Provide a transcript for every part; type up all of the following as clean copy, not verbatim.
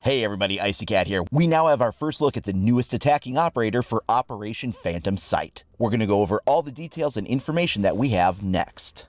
Hey everybody, Icy Cat here. We now have our first look at the newest attacking operator for Operation Phantom Sight. We're going to go over all the details and information that we have next.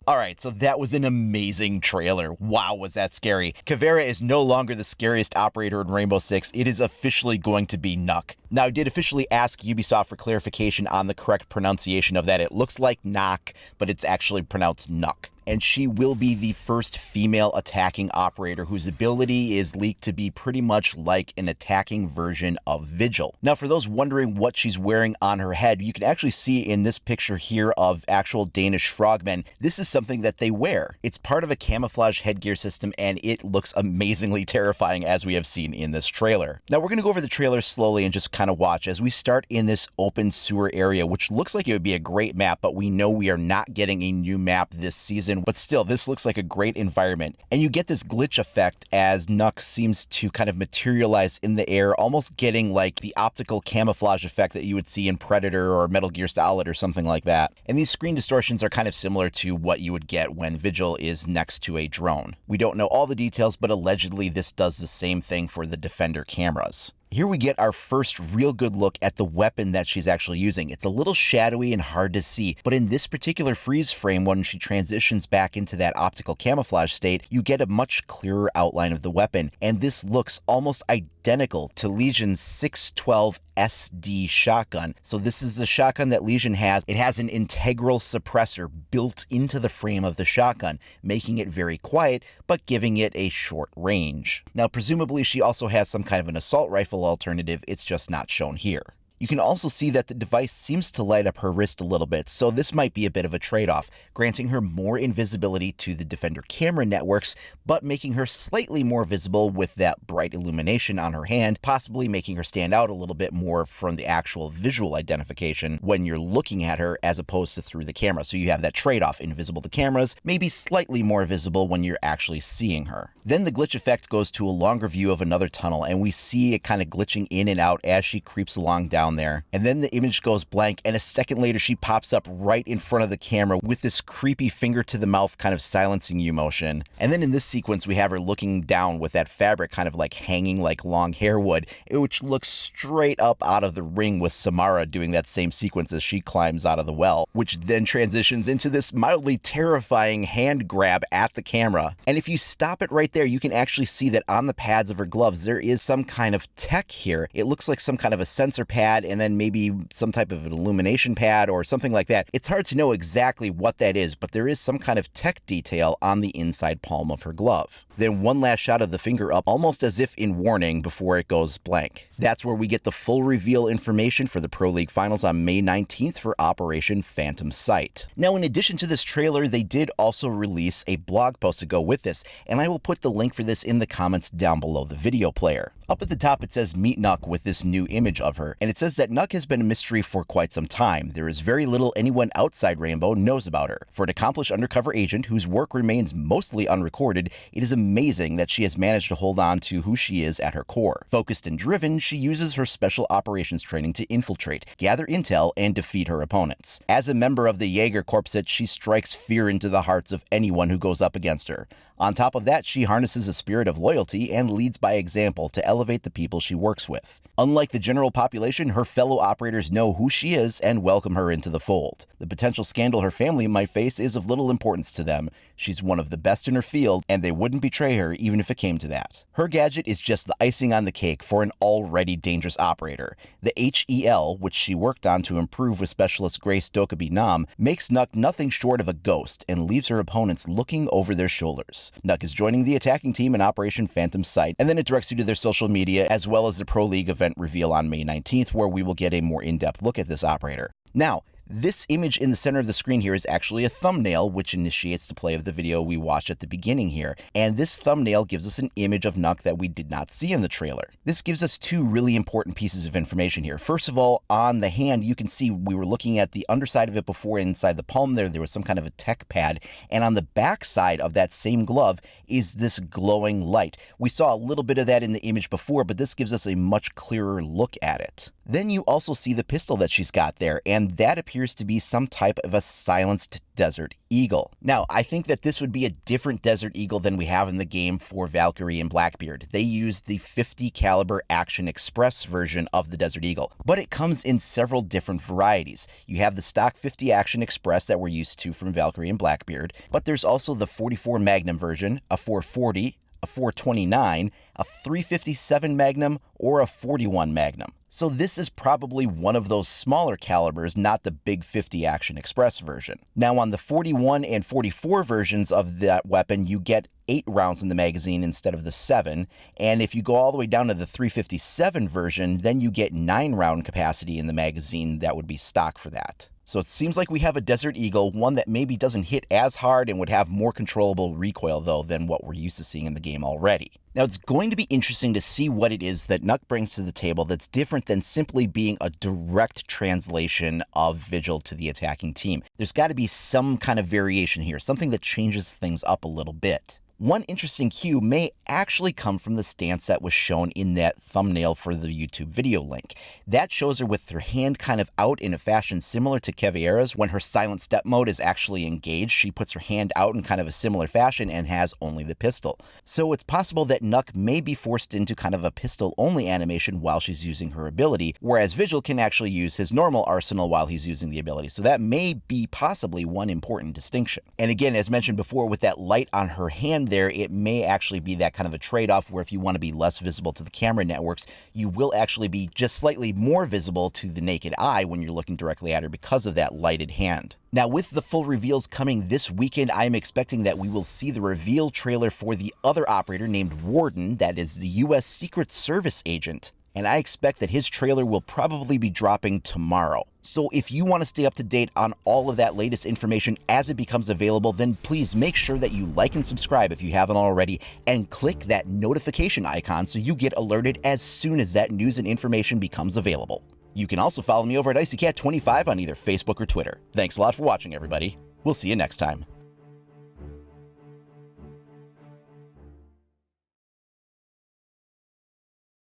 Alright, so that was an amazing trailer. Wow, was that scary. Caveira is no longer the scariest operator in Rainbow Six. It is officially going to be NØKK. Now, I did officially ask Ubisoft for clarification on the correct pronunciation of that. It looks like NØKK, but it's actually pronounced NØKK. And she will be the first female attacking operator whose ability is leaked to be pretty much like an attacking version of Vigil. Now, for those wondering what she's wearing on her head, you can actually see in this picture here of actual Danish frogmen, this is something that they wear. It's part of a camouflage headgear system, and it looks amazingly terrifying as we have seen in this trailer. Now, we're going to go over the trailer slowly and just kind of watch as we start in this open sewer area, which looks like it would be a great map, but we know we are not getting a new map this season. But still, this looks like a great environment. And you get this glitch effect as NØKK seems to kind of materialize in the air, almost getting like the optical camouflage effect that you would see in Predator or Metal Gear Solid or something like that. And these screen distortions are kind of similar to what you would get when Vigil is next to a drone. We don't know all the details, but allegedly this does the same thing for the Defender cameras. Here we get our first real good look at the weapon that she's actually using. It's a little shadowy and hard to see, but in this particular freeze frame, when she transitions back into that optical camouflage state, you get a much clearer outline of the weapon, and this looks almost identical to Legion's 612 SD shotgun. So this is the shotgun that Legion has. It has an integral suppressor built into the frame of the shotgun, making it very quiet, but giving it a short range. Now, presumably she also has some kind of an assault rifle alternative, it's just not shown here. You can also see that the device seems to light up her wrist a little bit, so this might be a bit of a trade-off, granting her more invisibility to the Defender camera networks, but making her slightly more visible with that bright illumination on her hand, possibly making her stand out a little bit more from the actual visual identification when you're looking at her as opposed to through the camera. So you have that trade-off, invisible to cameras, maybe slightly more visible when you're actually seeing her. Then the glitch effect goes to a longer view of another tunnel, and we see it kind of glitching in and out as she creeps along down there. And then the image goes blank, and a second later she pops up right in front of the camera with this creepy finger to the mouth kind of silencing you motion. And then in this sequence we have her looking down with that fabric kind of like hanging like long hair would, which looks straight up out of The Ring with Samara doing that same sequence as she climbs out of the well, which then transitions into this mildly terrifying hand grab at the camera. And if you stop it right there, you can actually see that on the pads of her gloves there is some kind of tech here. It looks like some kind of a sensor pad and then maybe some type of an illumination pad or something like that. It's hard to know exactly what that is, but there is some kind of tech detail on the inside palm of her glove. Then one last shot of the finger up, almost as if in warning before it goes blank. That's where we get the full reveal information for the Pro League Finals on May 19th for Operation Phantom Sight. Now, in addition to this trailer, they did also release a blog post to go with this, and I will put the link for this in the comments down below the video player. Up at the top it says Meet NØKK with this new image of her, and it says that NØKK has been a mystery for quite some time. There is very little anyone outside Rainbow knows about her. For an accomplished undercover agent whose work remains mostly unrecorded, it is amazing that she has managed to hold on to who she is at her core. Focused and driven, she uses her special operations training to infiltrate, gather intel, and defeat her opponents. As a member of the Jaeger Corpset, she strikes fear into the hearts of anyone who goes up against her. On top of that, she harnesses a spirit of loyalty and leads by example to elevate the people she works with. Unlike the general population, her fellow operators know who she is and welcome her into the fold. The potential scandal her family might face is of little importance to them. She's one of the best in her field, and they wouldn't betray her even if it came to that. Her gadget is just the icing on the cake for an already dangerous operator. The HEL, which she worked on to improve with specialist Grace Dokkaebi Nam, makes NØKK nothing short of a ghost and leaves her opponents looking over their shoulders. NØKK is joining the attacking team in Operation Phantom Sight, and then it directs you to their social media as well as the Pro League event reveal on May 19th, where we will get a more in-depth look at this operator. Now, This image in the center of the screen here is actually a thumbnail, which initiates the play of the video we watched at the beginning here. And this thumbnail gives us an image of NØKK that we did not see in the trailer. This gives us two really important pieces of information here. First of all, on the hand, you can see we were looking at the underside of it before. Inside the palm there was some kind of a tech pad. And on the back side of that same glove is this glowing light. We saw a little bit of that in the image before, but this gives us a much clearer look at it. Then you also see the pistol that she's got there, and that appears to be some type of a silenced Desert Eagle. Now, I think that this would be a different Desert Eagle than we have in the game for Valkyrie and Blackbeard. They use the 50 caliber Action Express version of the Desert Eagle, but it comes in several different varieties. You have the stock 50 Action Express that we're used to from Valkyrie and Blackbeard, but there's also the 44 Magnum version, a 440, a 429, a 357 Magnum, or a 41 Magnum. So this is probably one of those smaller calibers, not the big 50 Action Express version. Now on the 41 and 44 versions of that weapon, you get 8 rounds in the magazine instead of the 7. And if you go all the way down to the 357 version, then you get 9 round capacity in the magazine that would be stock for that. So it seems like we have a Desert Eagle, one that maybe doesn't hit as hard and would have more controllable recoil though than what we're used to seeing in the game already. Now it's going to be interesting to see what it is that NØKK brings to the table that's different than simply being a direct translation of Vigil to the attacking team. There's got to be some kind of variation here, something that changes things up a little bit. One interesting cue may actually come from the stance that was shown in that thumbnail for the YouTube video link. That shows her with her hand kind of out in a fashion similar to Caveira's. When her silent step mode is actually engaged, she puts her hand out in kind of a similar fashion and has only the pistol. So it's possible that NØKK may be forced into kind of a pistol-only animation while she's using her ability, whereas Vigil can actually use his normal arsenal while he's using the ability. So that may be possibly one important distinction. And again, as mentioned before, with that light on her hand there, it may actually be that kind of a trade-off where if you want to be less visible to the camera networks, you will actually be just slightly more visible to the naked eye when you're looking directly at her because of that lighted hand. Now, with the full reveals coming this weekend, I am expecting that we will see the reveal trailer for the other operator named Warden, that is the US Secret Service agent. And I expect that his trailer will probably be dropping tomorrow. So if you want to stay up to date on all of that latest information as it becomes available, then please make sure that you like and subscribe if you haven't already, and click that notification icon so you get alerted as soon as that news and information becomes available. You can also follow me over at IcyCat25 on either Facebook or Twitter. Thanks a lot for watching, everybody. We'll see you next time.